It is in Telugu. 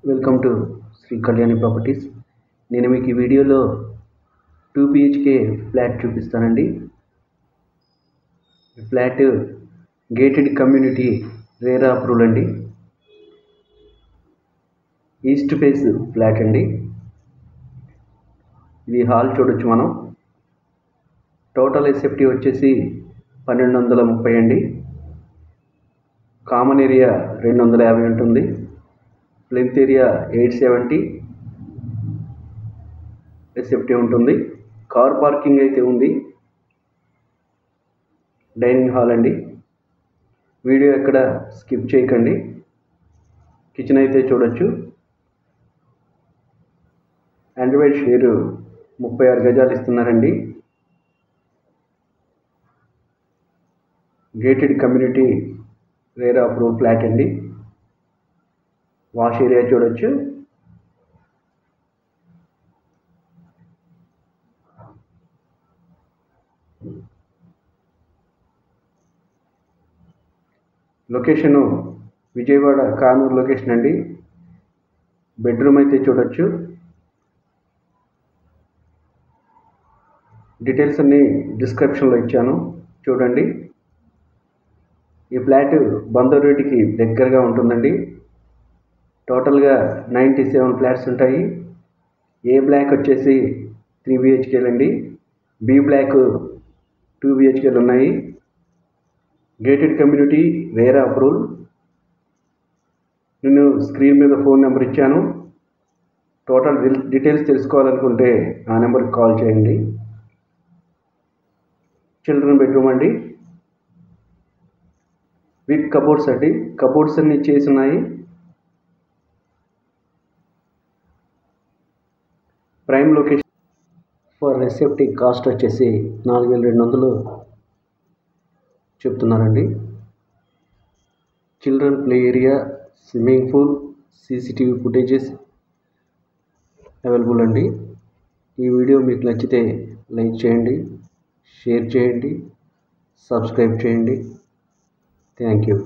Welcome to Shri Kalyani properties. నేను మీకు ఈ వీడియోలో 2 BHK ఫ్లాట్ చూపిస్తానండి. ఈ flat gated community RERA approval అండి. ఈస్ట్ ఫేస్ ఫ్లాట్ అండి. ఇది హాల్ చూడొచ్చు మనం. టోటల్ ఎస్ఎఫ్టీ వచ్చేసి 1230 అండి. కామన్ ఏరియా 250 ఉంటుంది. లెంత్ ఏరియా 870 ఎస్ఎఫ్టీ ఉంటుంది. కార్ పార్కింగ్ అయితే ఉంది. డైనింగ్ హాల్ అండి. వీడియో ఎక్కడ స్కిప్ చేయకండి. కిచెన్ అయితే చూడొచ్చు. ఆండ్రాయిడ్ షేరు 36 గజాలు ఇస్తున్నారండి. Gated community RERA approve flat అండి. వాష్ ఏరియా చూడొచ్చు. లొకేషను విజయవాడ కానూరు లొకేషన్ అండి. బెడ్రూమ్ అయితే చూడొచ్చు. డీటెయిల్స్ అన్నీ డిస్క్రిప్షన్లో ఇచ్చాను, చూడండి. ఈ ఫ్లాట్ బందరుడికి దగ్గరగా ఉంటుందండి. టోటల్గా 97 ఫ్లాట్స్ ఉంటాయి. ఏ బ్లాక్ వచ్చేసి 3 BHKలు అండి. బి బ్లాక్ 2 BHKలు ఉన్నాయి. Gated community RERA approval. నేను స్క్రీన్ మీద ఫోన్ నెంబర్ ఇచ్చాను. టోటల్ డీటెయిల్స్ తెలుసుకోవాలనుకుంటే ఆ నెంబర్కి కాల్ చేయండి. చిల్డ్రన్ బెడ్రూమ్ అండి, విత్ కబోర్డ్స్ అండి. కబోర్డ్స్ అన్ని చేసి ఉన్నాయి. Prime location. For SFT cost వచ్చేసి 4200 చెప్తున్నారండి. Children play area, swimming pool, CCTV footages available అండి. ఈ వీడియో మీకు నచ్చితే లైక్ చేయండి, షేర్ చేయండి, సబ్స్క్రైబ్ చేయండి. Thank you.